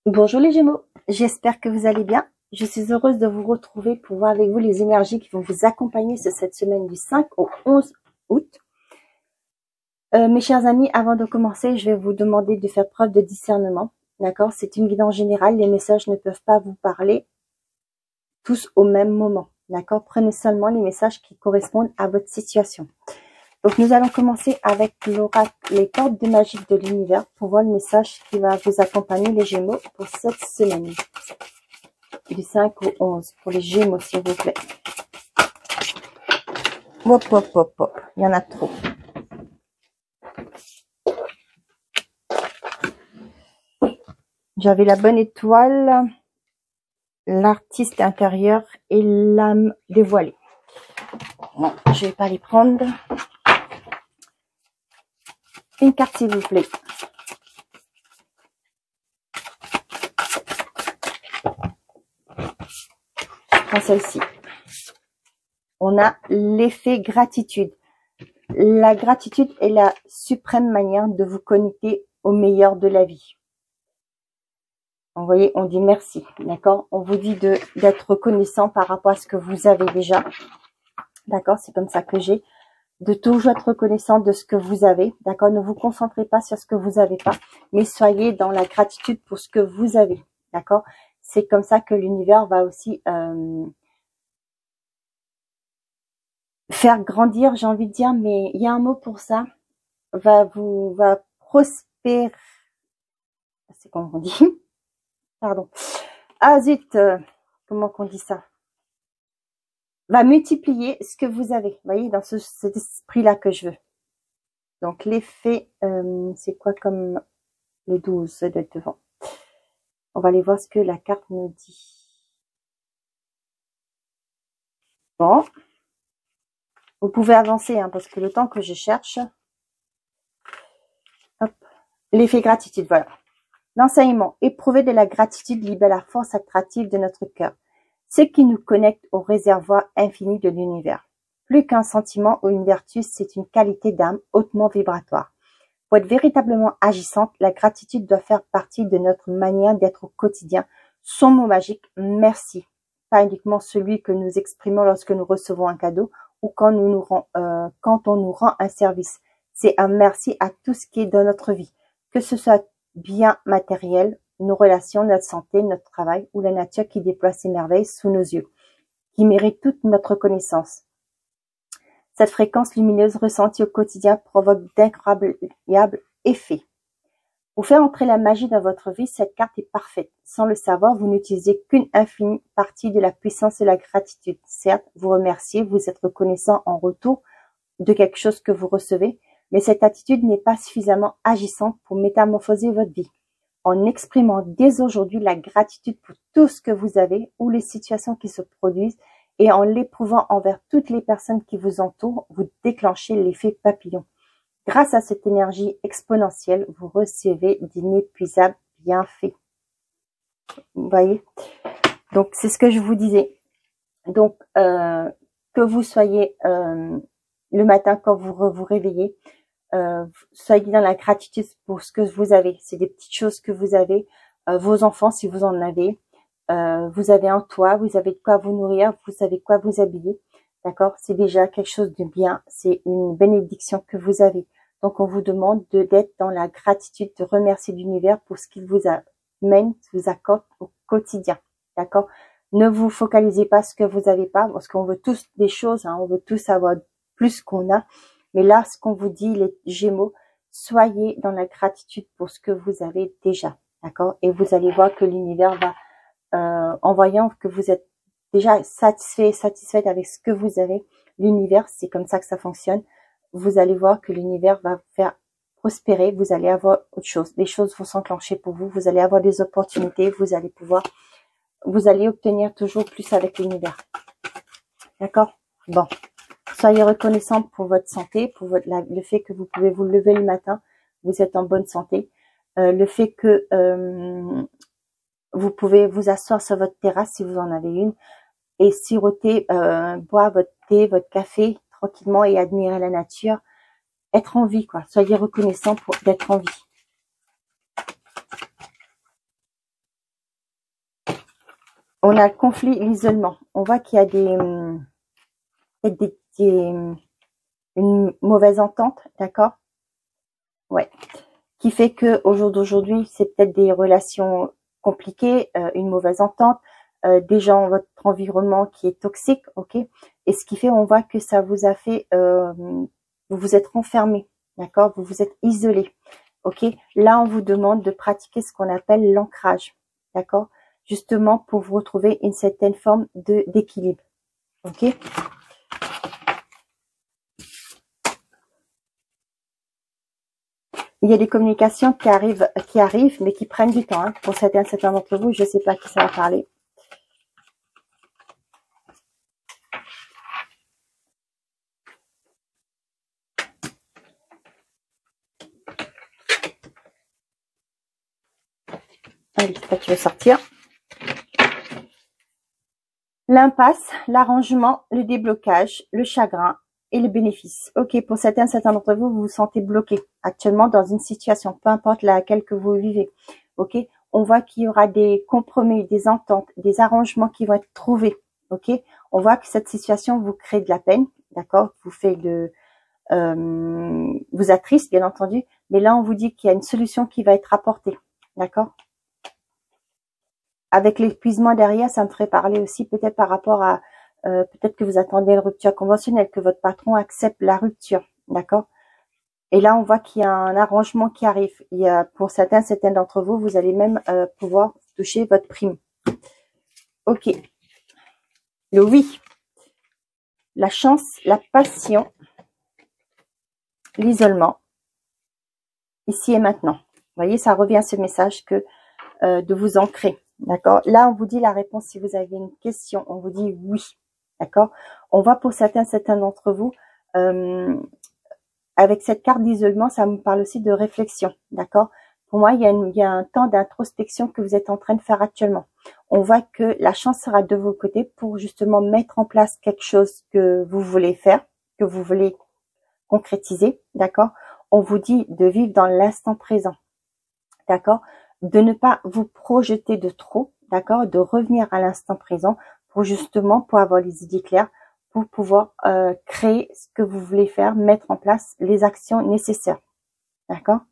Bonjour les Gémeaux, j'espère que vous allez bien. Je suis heureuse de vous retrouver pour voir avec vous les énergies qui vont vous accompagner sur cette semaine du 5 au 11 août. Mes chers amis, avant de commencer, je vais vous demander de faire preuve de discernement. D'accord? C'est une guidance générale, les messages ne peuvent pas vous parler tous au même moment. D'accord? Prenez seulement les messages qui correspondent à votre situation. Donc nous allons commencer avec l'oracle, les cordes de magie de l'univers pour voir le message qui va vous accompagner les Gémeaux pour cette semaine. Du 5 au 11 pour les Gémeaux, s'il vous plaît. Hop, hop, hop, hop. Il y en a trop. J'avais la bonne étoile, l'artiste intérieur et l'âme dévoilée. Bon, je vais pas les prendre. Une carte, s'il vous plaît. Je prends celle-ci. On a l'effet gratitude. La gratitude est la suprême manière de vous connecter au meilleur de la vie. Vous voyez, on dit merci, d'accord? On vous dit d'être reconnaissant par rapport à ce que vous avez déjà. D'accord? C'est comme ça que j'ai. De toujours être reconnaissant de ce que vous avez. D'accord? Ne vous concentrez pas sur ce que vous n'avez pas, mais soyez dans la gratitude pour ce que vous avez. D'accord? C'est comme ça que l'univers va aussi faire grandir, j'ai envie de dire, mais il y a un mot pour ça. Va prospérer. C'est comment on dit? Pardon. Ah zut, comment qu'on dit ça? Va multiplier ce que vous avez. Vous voyez, dans cet esprit-là que je veux. Donc, l'effet, c'est quoi comme le 12, ça doit être devant. On va aller voir ce que la carte nous dit. Bon. Vous pouvez avancer, hein, parce que le temps que je cherche. Hop. L'effet gratitude, voilà. L'enseignement. Éprouver de la gratitude libère la force attractive de notre cœur. Ce qui nous connecte au réservoir infini de l'univers. Plus qu'un sentiment ou une vertu, c'est une qualité d'âme hautement vibratoire. Pour être véritablement agissante, la gratitude doit faire partie de notre manière d'être au quotidien. Son mot magique, merci. Pas uniquement celui que nous exprimons lorsque nous recevons un cadeau ou quand on nous rend un service. C'est un merci à tout ce qui est dans notre vie, que ce soit bien matériel, nos relations, notre santé, notre travail ou la nature qui déploie ses merveilles sous nos yeux, qui mérite toute notre reconnaissance. Cette fréquence lumineuse ressentie au quotidien provoque d'incroyables effets. Pour faire entrer la magie dans votre vie, cette carte est parfaite. Sans le savoir, vous n'utilisez qu'une infinie partie de la puissance de la gratitude. Certes, vous remerciez, vous êtes reconnaissant en retour de quelque chose que vous recevez, mais cette attitude n'est pas suffisamment agissante pour métamorphoser votre vie. En exprimant dès aujourd'hui la gratitude pour tout ce que vous avez ou les situations qui se produisent, et en l'éprouvant envers toutes les personnes qui vous entourent, vous déclenchez l'effet papillon. Grâce à cette énergie exponentielle, vous recevez d'inépuisables bienfaits. Vous voyez? Donc, c'est ce que je vous disais. Donc, que vous soyez le matin quand vous vous réveillez, soyez dans la gratitude pour ce que vous avez. C'est des petites choses que vous avez. Vos enfants, si vous en avez. Vous avez un toit, vous avez de quoi vous nourrir, vous savez quoi vous habiller. D'accord? C'est déjà quelque chose de bien. C'est une bénédiction que vous avez. Donc, on vous demande d'être dans la gratitude, de remercier l'univers pour ce qu'il vous amène, vous accorde au quotidien. D'accord? Ne vous focalisez pas sur ce que vous n'avez pas, parce qu'on veut tous des choses, hein, on veut tous avoir plus qu'on a. Mais là, ce qu'on vous dit, les Gémeaux, soyez dans la gratitude pour ce que vous avez déjà. D'accord? Et vous allez voir que l'univers va, en voyant que vous êtes déjà satisfaite avec ce que vous avez, l'univers, c'est comme ça que ça fonctionne. Vous allez voir que l'univers va vous faire prospérer, vous allez avoir autre chose. Les choses vont s'enclencher pour vous, vous allez avoir des opportunités, vous allez obtenir toujours plus avec l'univers. D'accord? Bon. Soyez reconnaissant pour votre santé, pour le fait que vous pouvez vous lever le matin, vous êtes en bonne santé. Le fait que vous pouvez vous asseoir sur votre terrasse si vous en avez une et siroter, boire votre thé, votre café tranquillement et admirer la nature. Être en vie, quoi. Soyez reconnaissant d'être en vie. on a le conflit, l'isolement. On voit qu'il y a une mauvaise entente, d'accord? Ouais. Qui fait que au jour d'aujourd'hui, c'est peut-être des relations compliquées, une mauvaise entente, des gens, votre environnement qui est toxique, ok? Et ce qui fait, on voit que ça vous a fait, vous vous êtes renfermé, d'accord? Vous vous êtes isolé, ok? Là, on vous demande de pratiquer ce qu'on appelle l'ancrage, d'accord? Justement pour vous retrouver une certaine forme d'équilibre, ok? Il y a des communications qui arrivent, mais qui prennent du temps. Hein. Pour certains d'entre vous, je ne sais pas qui ça va parler. Allez, toi, tu veux sortir. L'impasse, l'arrangement, le déblocage, le chagrin et le bénéfice. Ok, pour certains d'entre vous, vous vous sentez bloqué actuellement dans une situation, peu importe laquelle que vous vivez. Ok, on voit qu'il y aura des compromis, des ententes, des arrangements qui vont être trouvés. Ok, on voit que cette situation vous crée de la peine, d'accord, vous fait vous attriste, bien entendu, mais là, on vous dit qu'il y a une solution qui va être apportée, d'accord? Avec l'épuisement derrière, ça me ferait parler aussi peut-être par rapport à, peut-être que vous attendez une rupture conventionnelle, que votre patron accepte la rupture, d'accord? Et là, on voit qu'il y a un arrangement qui arrive. Il y a, pour certains d'entre vous, vous allez même pouvoir toucher votre prime. Ok. Le oui. La chance, la passion, l'isolement. Ici et maintenant. Vous voyez, ça revient à ce message que de vous ancrer. D'accord? Là, on vous dit la réponse si vous avez une question. On vous dit oui. D'accord? On voit pour certains d'entre vous, avec cette carte d'isolement, ça me parle aussi de réflexion. D'accord? Pour moi, il y a un temps d'introspection que vous êtes en train de faire actuellement. On voit que la chance sera de vos côtés pour justement mettre en place quelque chose que vous voulez faire, que vous voulez concrétiser. D'accord? On vous dit de vivre dans l'instant présent. D'accord? De ne pas vous projeter de trop, d'accord, de revenir à l'instant présent pour justement pour avoir les idées claires, pour pouvoir créer ce que vous voulez faire, mettre en place les actions nécessaires, d'accord.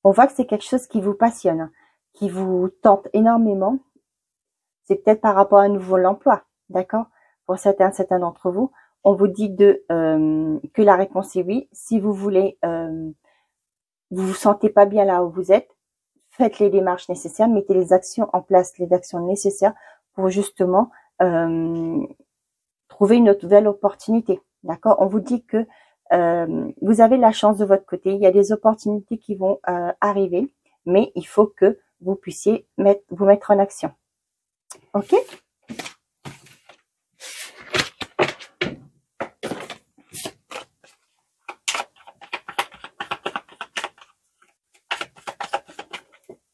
On voit que c'est quelque chose qui vous passionne, qui vous tente énormément. C'est peut-être par rapport à nouveau l'emploi, d'accord. Pour certains d'entre vous, on vous dit que la réponse est oui. Si vous voulez vous vous sentez pas bien là où vous êtes, faites les démarches nécessaires, mettez les actions en place, les actions nécessaires pour justement trouver une nouvelle opportunité. D'accord? On vous dit que vous avez la chance de votre côté, il y a des opportunités qui vont arriver, mais il faut que vous puissiez vous mettre en action. Ok?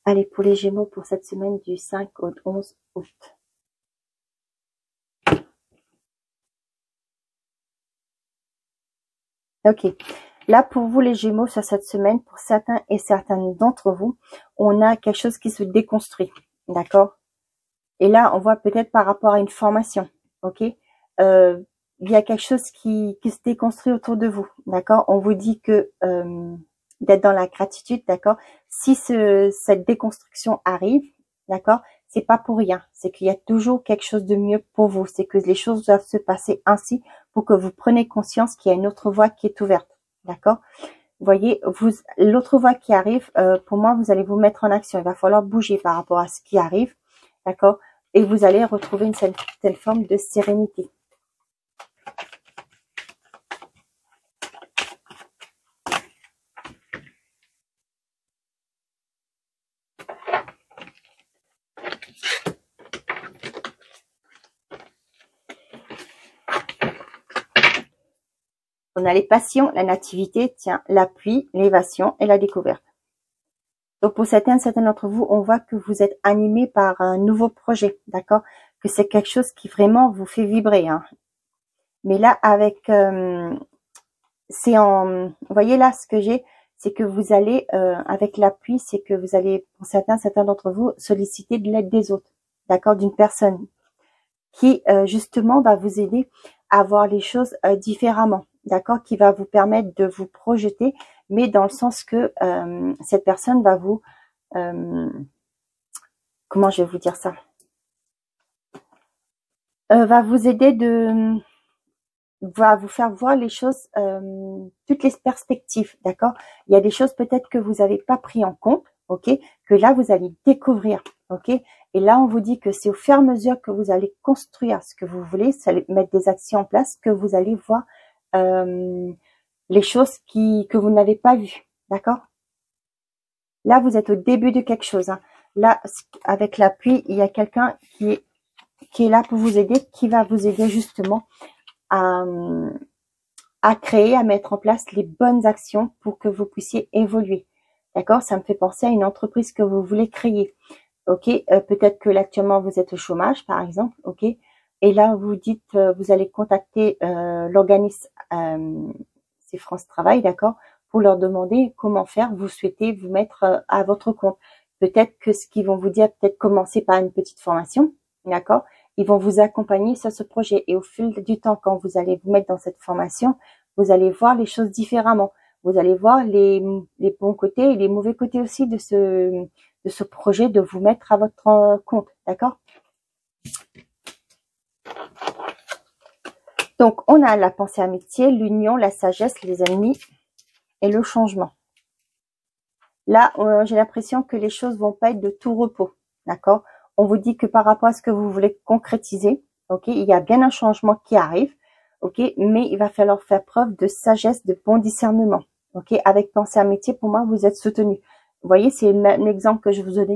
Allez, pour les Gémeaux, pour cette semaine du 5 au 11 août. Ok. Là, pour vous, les Gémeaux, sur cette semaine, pour certains et certaines d'entre vous, on a quelque chose qui se déconstruit. D'accord? Et là, on voit peut-être par rapport à une formation. Ok? Il y a quelque chose qui se déconstruit autour de vous. D'accord? On vous dit que d'être dans la gratitude, d'accord? Si cette déconstruction arrive, d'accord, c'est pas pour rien. C'est qu'il y a toujours quelque chose de mieux pour vous. C'est que les choses doivent se passer ainsi pour que vous preniez conscience qu'il y a une autre voie qui est ouverte, d'accord? Vous voyez, l'autre voie qui arrive, pour moi, vous allez vous mettre en action. Il va falloir bouger par rapport à ce qui arrive, d'accord? Et vous allez retrouver une certaine forme de sérénité. On a les passions, la nativité, tiens, l'appui, l'évasion et la découverte. Donc pour certains d'entre vous, on voit que vous êtes animé par un nouveau projet, d'accord? Que c'est quelque chose qui vraiment vous fait vibrer. Hein. Mais là, avec, vous voyez là ce que j'ai, c'est que vous allez, avec l'appui, c'est que vous allez, pour certains d'entre vous, solliciter de l'aide des autres, d'accord, d'une personne qui, justement, va vous aider à voir les choses différemment, d'accord, qui va vous permettre de vous projeter, mais dans le sens que cette personne va vous, comment je vais vous dire ça, va vous aider va vous faire voir les choses, toutes les perspectives, d'accord. Il y a des choses peut-être que vous n'avez pas pris en compte, ok, que là vous allez découvrir, ok. Et là on vous dit que c'est au fur et à mesure que vous allez construire ce que vous voulez, ça allez mettre des actions en place, que vous allez voir les choses que vous n'avez pas vues, d'accord. Là vous êtes au début de quelque chose, hein. Là avec l'appui, il y a quelqu'un qui est là pour vous aider, qui va vous aider justement à créer, à mettre en place les bonnes actions pour que vous puissiez évoluer. D'accord? Ça me fait penser à une entreprise que vous voulez créer. Ok? Peut-être que là, actuellement, vous êtes au chômage, par exemple. Ok? Et là, vous dites, vous allez contacter l'organisme, c'est France Travail, d'accord? Pour leur demander comment faire. Vous souhaitez vous mettre à votre compte. Peut-être que ce qu'ils vont vous dire, peut-être commencer par une petite formation. D'accord? Ils vont vous accompagner sur ce projet. Et au fil du temps, quand vous allez vous mettre dans cette formation, vous allez voir les choses différemment. Vous allez voir les bons côtés et les mauvais côtés aussi de ce projet, de vous mettre à votre compte. D'accord? Donc, on a la pensée amitié, l'union, la sagesse, les ennemis et le changement. Là, j'ai l'impression que les choses vont pas être de tout repos. D'accord? On vous dit que par rapport à ce que vous voulez concrétiser, ok, il y a bien un changement qui arrive, ok, mais il va falloir faire preuve de sagesse, de bon discernement, ok. Avec pensée amitié, pour moi, vous êtes soutenu. Vous voyez, c'est l'exemple que je vous ai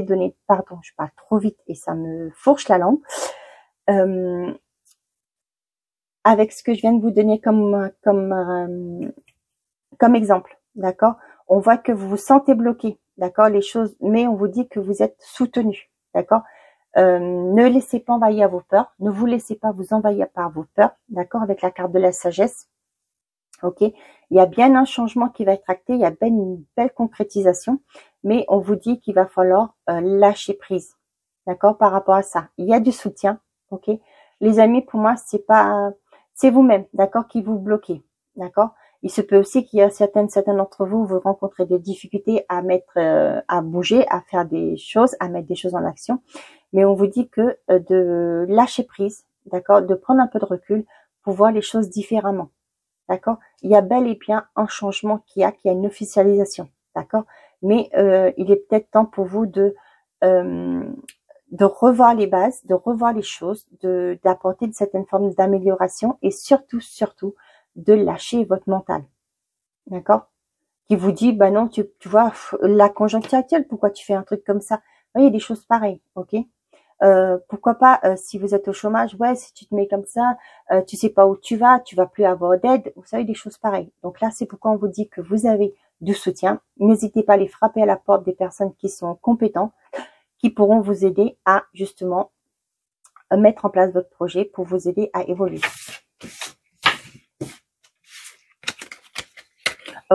donné pardon, je parle trop vite et ça me fourche la langue. Avec ce que je viens de vous donner comme exemple, d'accord? On voit que vous vous sentez bloqué, d'accord, les choses, mais on vous dit que vous êtes soutenu, d'accord. Ne laissez pas envahir vos peurs, ne vous laissez pas vous envahir par vos peurs, d'accord, avec la carte de la sagesse, ok. Il y a bien un changement qui va être acté, il y a bien une belle concrétisation, mais on vous dit qu'il va falloir lâcher prise, d'accord, par rapport à ça. Il y a du soutien, ok. Les amis, pour moi, c'est vous-même, d'accord, qui vous bloquez, d'accord. Il se peut aussi qu'il y a certains d'entre vous, vous rencontrez des difficultés à bouger, à faire des choses, à mettre des choses en action. Mais on vous dit que de lâcher prise, d'accord, de prendre un peu de recul pour voir les choses différemment, d'accord. Il y a bel et bien un changement qui a une officialisation, d'accord. Mais il est peut-être temps pour vous de revoir les bases, de revoir les choses, d'apporter une certaine forme d'amélioration et surtout de lâcher votre mental, d'accord, qui vous dit, bah non, tu vois, la conjoncture actuelle, pourquoi tu fais un truc comme ça? Il y a des choses pareilles, ok. Pourquoi pas, si vous êtes au chômage, ouais, si tu te mets comme ça, tu sais pas où tu vas plus avoir d'aide, vous savez, des choses pareilles. Donc là, c'est pourquoi on vous dit que vous avez du soutien. N'hésitez pas à aller frapper à la porte des personnes qui sont compétentes, qui pourront vous aider à justement mettre en place votre projet pour vous aider à évoluer.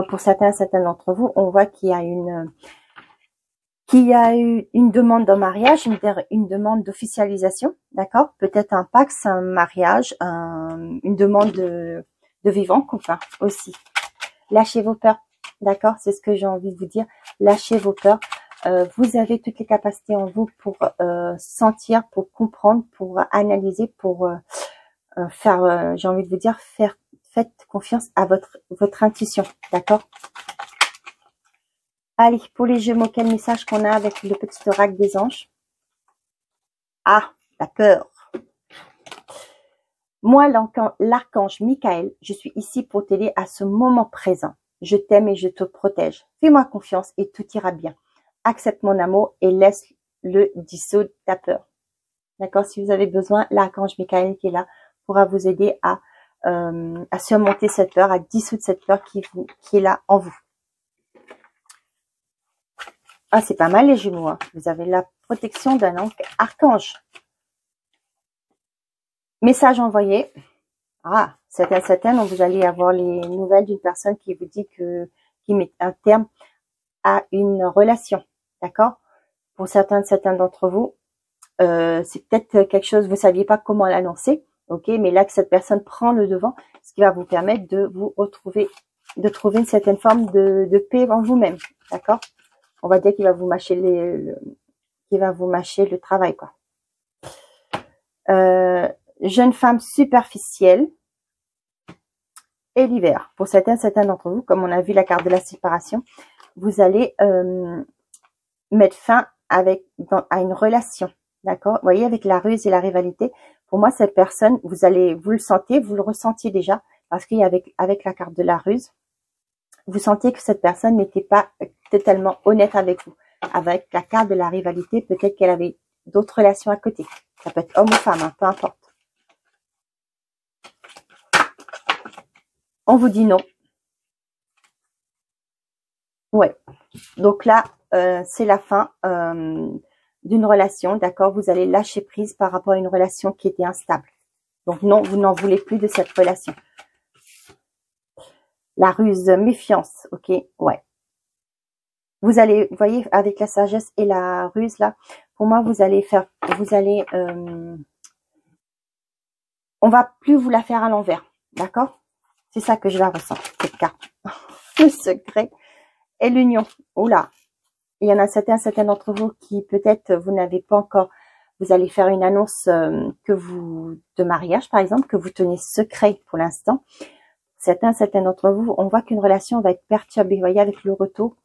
Pour certains d'entre vous, on voit qu'il y a eu une demande de mariage, une demande d'officialisation, d'accord? Peut-être un Pax, un mariage, une demande de vivre en couple, hein, aussi. Lâchez vos peurs, d'accord? C'est ce que j'ai envie de vous dire. Lâchez vos peurs. Vous avez toutes les capacités en vous pour sentir, pour comprendre, pour analyser, pour faire, j'ai envie de vous dire, faites confiance à votre intuition, d'accord? Allez, pour les Gémeaux, quel message qu'on a avec le petit oracle des anges? Ah, la peur. Moi, l'archange Michael, je suis ici pour t'aider à ce moment présent. Je t'aime et je te protège. Fais-moi confiance et tout ira bien. Accepte mon amour et laisse-le dissoudre ta peur. D'accord? Si vous avez besoin, l'archange Michael qui est là pourra vous aider à surmonter cette peur, à dissoudre cette peur qui est là en vous. Ah, c'est pas mal les Gémeaux, hein. Vous avez la protection d'un archange. Message envoyé. Ah, certaines, donc vous allez avoir les nouvelles d'une personne qui vous dit qui met un terme à une relation, d'accord? Pour certains d'entre vous, c'est peut-être quelque chose, vous saviez pas comment l'annoncer, ok? Mais là que cette personne prend le devant, ce qui va vous permettre de vous retrouver, de trouver une certaine forme de paix en vous-même, d'accord? On va dire qu'il va vous mâcher le travail, quoi. Jeune femme superficielle et l'hiver. Pour certains d'entre vous, comme on a vu la carte de la séparation, vous allez mettre fin à une relation, d'accord? Vous voyez, avec la ruse et la rivalité, pour moi, cette personne, vous le sentez, vous le ressentiez déjà, parce qu'il y a avec la carte de la ruse, vous sentiez que cette personne n'était pas totalement honnête avec vous. Avec la carte de la rivalité, peut-être qu'elle avait d'autres relations à côté. Ça peut être homme ou femme, hein, peu importe. On vous dit non. Ouais. Donc là, c'est la fin d'une relation, d'accord? Vous allez lâcher prise par rapport à une relation qui était instable. Donc non, vous n'en voulez plus de cette relation. La ruse, méfiance, ok? Ouais. Vous allez, vous voyez, avec la sagesse et la ruse là, pour moi, on va plus vous la faire à l'envers, d'accord? C'est ça que je la ressens, cette carte. Le secret et l'union. Oula, il y en a certains d'entre vous qui peut-être vous n'avez pas encore, vous allez faire une annonce de mariage par exemple, que vous tenez secret pour l'instant. Certains d'entre vous, on voit qu'une relation va être perturbée. Vous voyez, avec le retour,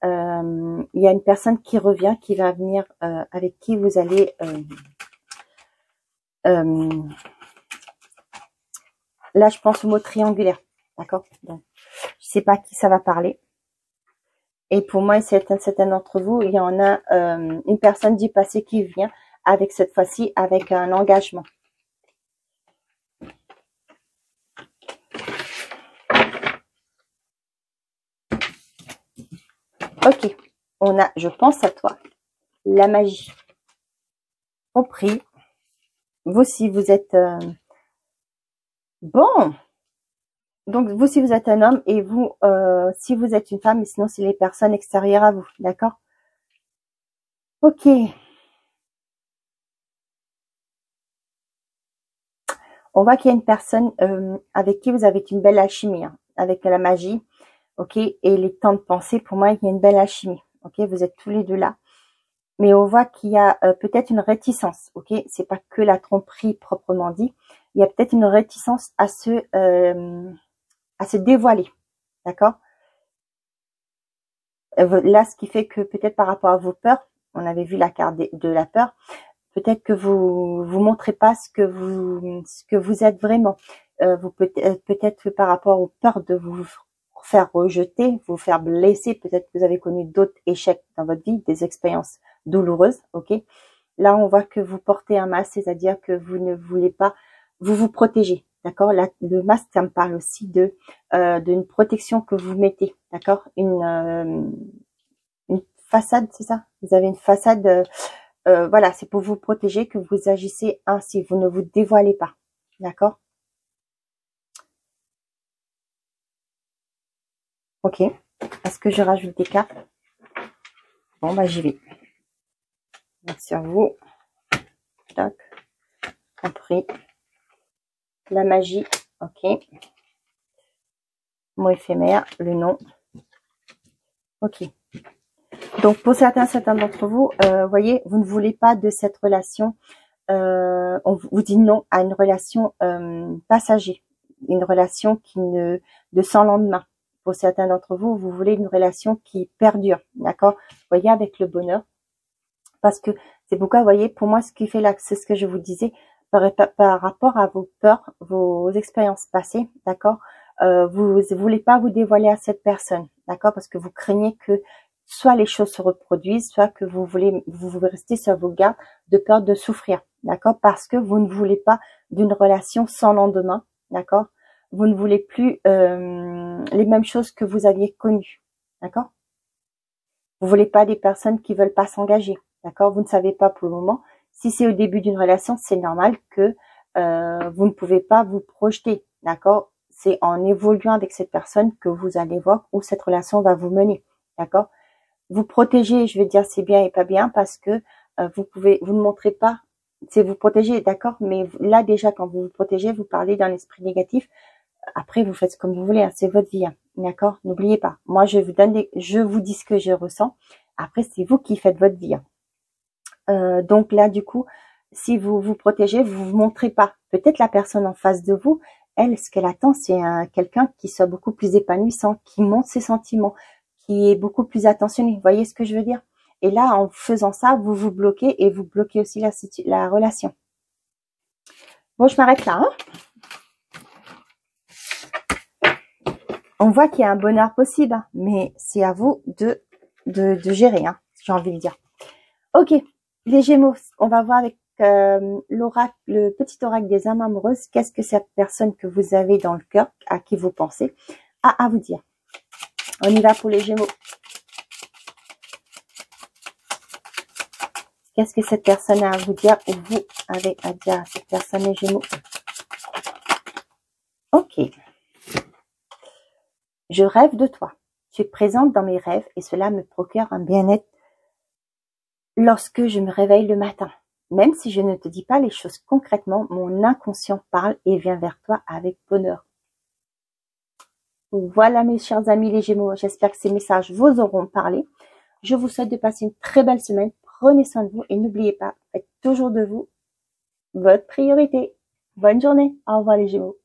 il y a une personne qui revient, qui va venir, avec qui vous allez là je pense au mot triangulaire, d'accord? Donc je sais pas à qui ça va parler. Et pour moi, certains d'entre vous, il y en a une personne du passé qui vient avec cette fois-ci avec un engagement. Ok, on a, je pense à toi, la magie. Compris. Vous, si vous êtes bon. Donc vous, si vous êtes un homme, et vous, si vous êtes une femme, et sinon c'est les personnes extérieures à vous, d'accord? Ok. On voit qu'il y a une personne avec qui vous avez une belle alchimie, hein, avec la magie, ok? Et les temps de pensée, pour moi, il y a une belle alchimie, ok? Vous êtes tous les deux là. Mais on voit qu'il y a peut-être une réticence, ok? C'est pas que la tromperie proprement dit. Il y a peut-être une réticence à se dévoiler, d'accord? Là, ce qui fait que peut-être par rapport à vos peurs, on avait vu la carte de la peur, peut-être que vous montrez pas ce que vous êtes vraiment. Vous peut-être par rapport aux peurs de vous faire rejeter, vous faire blesser, peut-être que vous avez connu d'autres échecs dans votre vie, des expériences douloureuses, ok? Là, on voit que vous portez un masque, c'est-à-dire que vous ne voulez pas, vous protégez, d'accord? Le masque, ça me parle aussi d'une protection que vous mettez, d'accord? Une façade, c'est ça? Vous avez une façade, voilà, c'est pour vous protéger que vous agissez ainsi, vous ne vous dévoilez pas, d'accord? Ok. Est-ce que je rajoute des cartes? Bon, bah j'y vais. Donc, sur vous. Tac. Compris. La magie. Ok. Mot éphémère. Le nom. Ok. Donc, pour certains d'entre vous, voyez, vous ne voulez pas de cette relation. On vous dit non à une relation passager. Une relation de sans lendemain. Pour certains d'entre vous, vous voulez une relation qui perdure. D'accord? Voyez, avec le bonheur. Parce que c'est pourquoi, vous voyez, pour moi, ce qui fait là, c'est ce que je vous disais, par rapport à vos peurs, vos expériences passées, d'accord, vous voulez pas vous dévoiler à cette personne, d'accord, parce que vous craignez que soit les choses se reproduisent, soit que vous restez sur vos gardes de peur de souffrir, d'accord, parce que vous ne voulez pas d'une relation sans lendemain, d'accord, vous ne voulez plus les mêmes choses que vous aviez connues, d'accord. Vous voulez pas des personnes qui veulent pas s'engager, d'accord? Vous ne savez pas pour le moment. Si c'est au début d'une relation, c'est normal que vous ne pouvez pas vous projeter, d'accord? C'est en évoluant avec cette personne que vous allez voir où cette relation va vous mener, d'accord? Vous protéger, je vais dire c'est bien et pas bien parce que vous ne montrez pas, c'est vous protéger, d'accord? Mais là déjà quand vous vous protégez, vous parlez d'un esprit négatif. Après vous faites comme vous voulez, hein, c'est votre vie, hein, d'accord? N'oubliez pas. Moi je vous dis ce que je ressens. Après c'est vous qui faites votre vie. Hein. Donc là du coup, si vous vous protégez, vous vous montrez pas. Peut-être la personne en face de vous, elle, ce qu'elle attend, c'est quelqu'un qui soit beaucoup plus épanouissant, qui montre ses sentiments, qui est beaucoup plus attentionné. Vous voyez ce que je veux dire? Et là, en faisant ça, vous vous bloquez et vous bloquez aussi la relation. Bon, je m'arrête là. Hein, on voit qu'il y a un bonheur possible, hein, mais c'est à vous de gérer, hein, j'ai envie de dire. Ok, les Gémeaux, on va voir avec l'oracle, le petit oracle des âmes amoureuses. Qu'est-ce que cette personne que vous avez dans le cœur, à qui vous pensez, a à vous dire? On y va pour les Gémeaux. Qu'est-ce que cette personne a à vous dire ou vous avez à dire à cette personne, les Gémeaux? Ok. Je rêve de toi. Tu es présente dans mes rêves et cela me procure un bien-être lorsque je me réveille le matin. Même si je ne te dis pas les choses concrètement, mon inconscient parle et vient vers toi avec bonheur. Voilà mes chers amis les Gémeaux, j'espère que ces messages vous auront parlé. Je vous souhaite de passer une très belle semaine. Prenez soin de vous et n'oubliez pas, faites toujours de vous votre priorité. Bonne journée. Au revoir les Gémeaux.